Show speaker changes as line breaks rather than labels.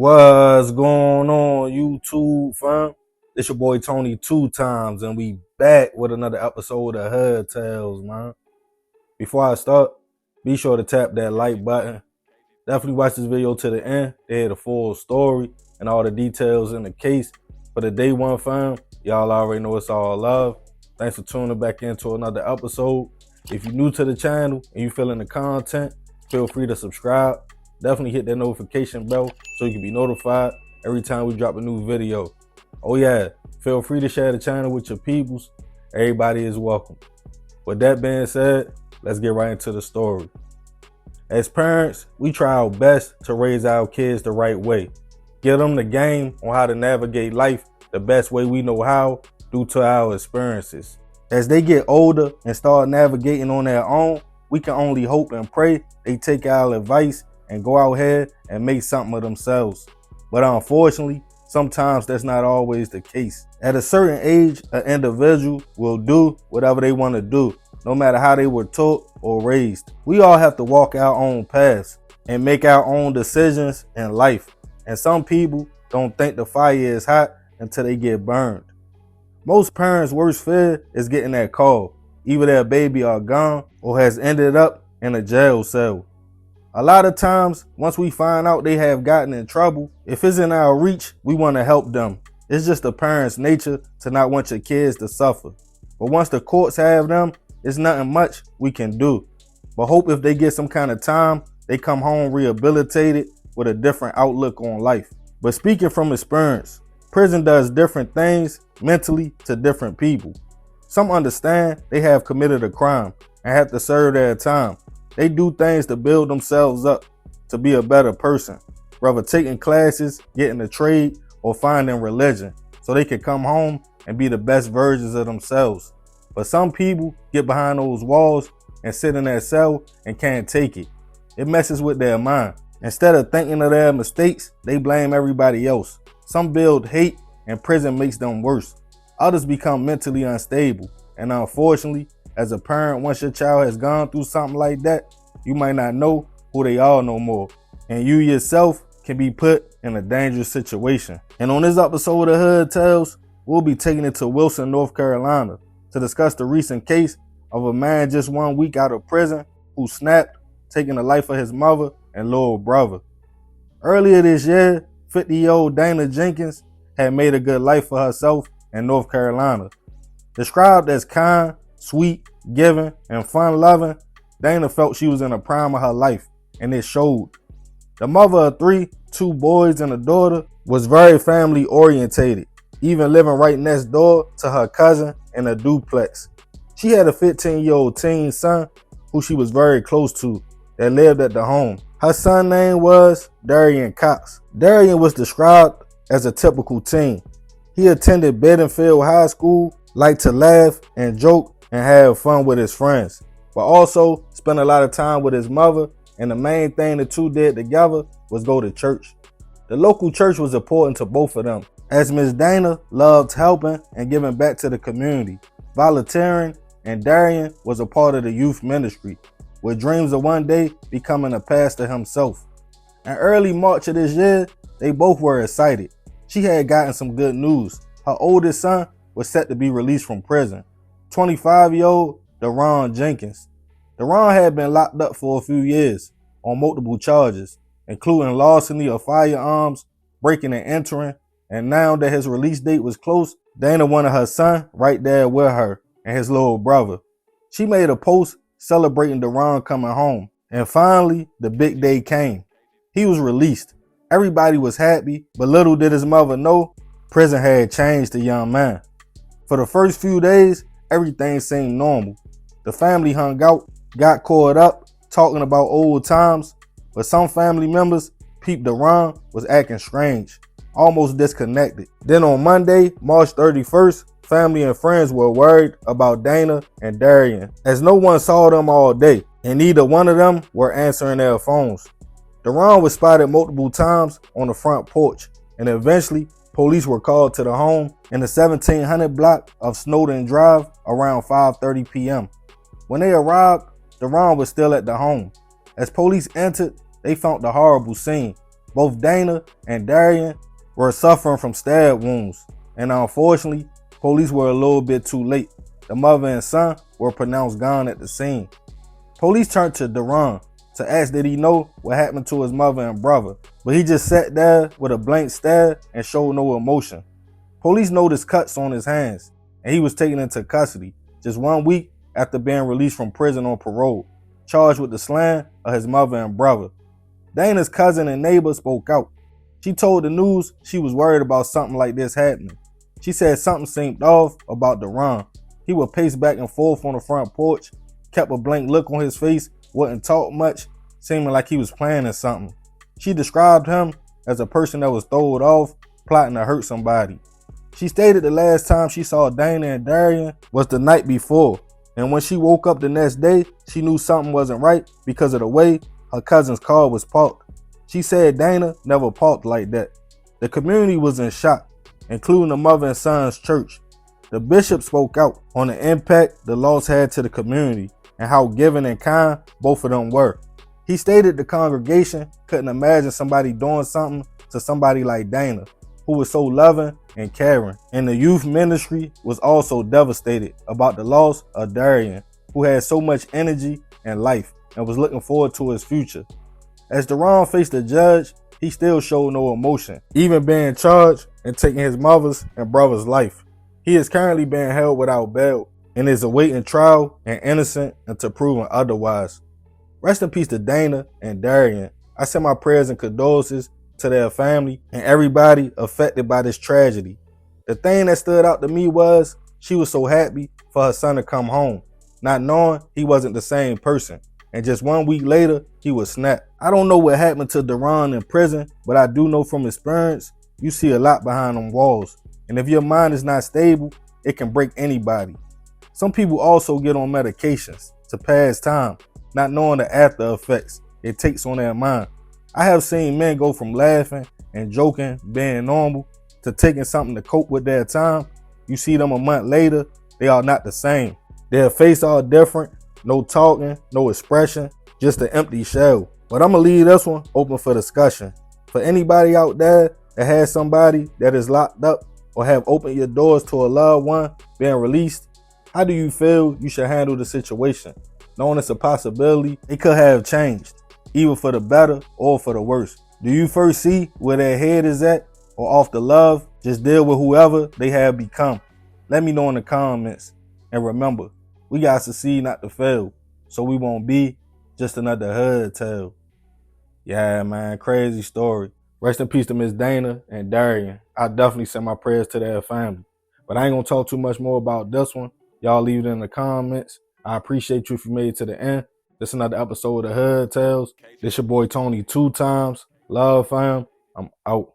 What's going on, YouTube fam? It's your boy Tony 2 times, and we back with another episode of Hood Tales, man. Before I start, be sure to tap that like button. Definitely watch this video to the end. They hear the full story and all the details in the case. For the day one fam, y'all already know it's all love. Thanks for tuning back into another episode. If you're new to the channel and you feeling the content, feel free to subscribe. Definitely hit that notification bell so you can be notified every time we drop a new video. Oh yeah, feel free to share the channel with your peoples. Everybody is welcome. With that being said, let's get right into the story. As parents, we try our best to raise our kids the right way. Give them the game on how to navigate life the best way we know how due to our experiences. As they get older and start navigating on their own, we can only hope and pray they take our advice and go out here and make something of themselves. But unfortunately, sometimes that's not always the case. At a certain age, an individual will do whatever they want to do, no matter how they were taught or raised. We all have to walk our own paths and make our own decisions in life. And some people don't think the fire is hot until they get burned. Most parents' worst fear is getting that call. Either their baby are gone or has ended up in a jail cell. A lot of times, once we find out they have gotten in trouble, if it's in our reach, we want to help them. It's just the parents' nature to not want your kids to suffer. But once the courts have them, it's nothing much we can do. But hope if they get some kind of time, they come home rehabilitated with a different outlook on life. But speaking from experience, prison does different things mentally to different people. Some understand they have committed a crime and have to serve their time. They do things to build themselves up to be a better person, whether taking classes, getting a trade, or finding religion, so they can come home and be the best versions of themselves. But some people get behind those walls and sit in their cell and can't take it. It messes with their mind. Instead of thinking of their mistakes, they blame everybody else. Some build hate and prison makes them worse. Others become mentally unstable. And unfortunately, as a parent, once your child has gone through something like that, you might not know who they are no more. And you yourself can be put in a dangerous situation. And on this episode of Hood Tales, we'll be taking it to Wilson, North Carolina to discuss the recent case of a man just 1 week out of prison who snapped, taking the life of his mother and little brother. Earlier this year, 50-year-old Dana Jenkins had made a good life for herself in North Carolina. Described as kind, sweet, giving, and fun-loving, Dana felt she was in the prime of her life, and it showed. The mother of 3, 2 boys and a daughter, was very family-orientated, even living right next door to her cousin in a duplex. She had a 15-year-old teen son who she was very close to that lived at the home. Her son's name was Darian Cox. Darian was described as a typical teen. He attended Bedingfield High School, liked to laugh and joke and have fun with his friends, but also spent a lot of time with his mother, and the main thing the two did together was go to church. The local church was important to both of them, as Miss Dana loved helping and giving back to the community, volunteering, and Darian was a part of the youth ministry, with dreams of one day becoming a pastor himself. In early March of this year, they both were excited. She had gotten some good news. Her oldest son was set to be released from prison. 25-year-old Deron Jenkins. Deron had been locked up for a few years on multiple charges, including larceny of firearms, breaking and entering, and now that his release date was close, Dana wanted her son right there with her and his little brother. She made a post celebrating Deron coming home, and finally, the big day came. He was released. Everybody was happy, but little did his mother know, prison had changed the young man. For the first few days, everything seemed normal. The family hung out, got caught up, talking about old times, but some family members peeped Deron was acting strange, almost disconnected. Then on Monday, March 31st, family and friends were worried about Dana and Darian, as no one saw them all day, and neither one of them were answering their phones. Deron was spotted multiple times on the front porch, and eventually police were called to the home in the 1700 block of Snowden Drive around 5:30 p.m. When they arrived, Deron was still at the home. As police entered, they found the horrible scene. Both Dana and Darian were suffering from stab wounds, and unfortunately, police were a little bit too late. The mother and son were pronounced gone at the scene. Police turned to Duran to ask did he know what happened to his mother and brother, but he just sat there with a blank stare and showed no emotion. Police noticed cuts on his hands, and he was taken into custody just 1 week after being released from prison on parole, charged with the slaying of his mother and brother. Dana's cousin and neighbor spoke out. She told the news she was worried about something like this happening. She said something seemed off about Duran. He would pace back and forth on the front porch, kept a blank look on his face, wouldn't talk much, seeming like he was planning something. She described him as a person that was throwed off, plotting to hurt somebody. She stated the last time she saw Dana and Darian was the night before, and when she woke up the next day, she knew something wasn't right because of the way her cousin's car was parked. She said Dana never parked like that. The community was in shock, including the mother and son's church. The bishop spoke out on the impact the loss had to the community and how giving and kind both of them were. He stated the congregation couldn't imagine somebody doing something to somebody like Dana, who was so loving and caring. And the youth ministry was also devastated about the loss of Darian, who had so much energy and life and was looking forward to his future. As Duran faced the judge, he still showed no emotion, even being charged and taking his mother's and brother's life. He is currently being held without bail and is awaiting trial and innocent until proven otherwise. Rest in peace to Dana and Darian. I send my prayers and condolences to their family and everybody affected by this tragedy. The thing that stood out to me was she was so happy for her son to come home, not knowing he wasn't the same person. And just 1 week later, he was snapped. I don't know what happened to Duran in prison, but I do know from experience, you see a lot behind them walls. And if your mind is not stable, it can break anybody. Some people also get on medications to pass time, not knowing the after effects it takes on their mind. I have seen men go from laughing and joking, being normal, to taking something to cope with their time. You see them a month later, they are not the same. Their face all different, no talking, no expression, just an empty shell. But I'm gonna leave this one open for discussion. For anybody out there that has somebody that is locked up or have opened your doors to a loved one being released, how do you feel you should handle the situation? Knowing it's a possibility, it could have changed, either for the better or for the worse. Do you first see where their head is at, or off the love, just deal with whoever they have become? Let me know in the comments. And remember, we got to succeed, not to fail, so we won't be just another hood tale. Yeah, man, crazy story. Rest in peace to Miss Dana and Darian. I definitely send my prayers to their family. But I ain't gonna talk too much more about this one. Y'all leave it in the comments. I appreciate you if you made it to the end. This is another episode of Hood Tales. This your boy Tony 2 times. Love, fam. I'm out.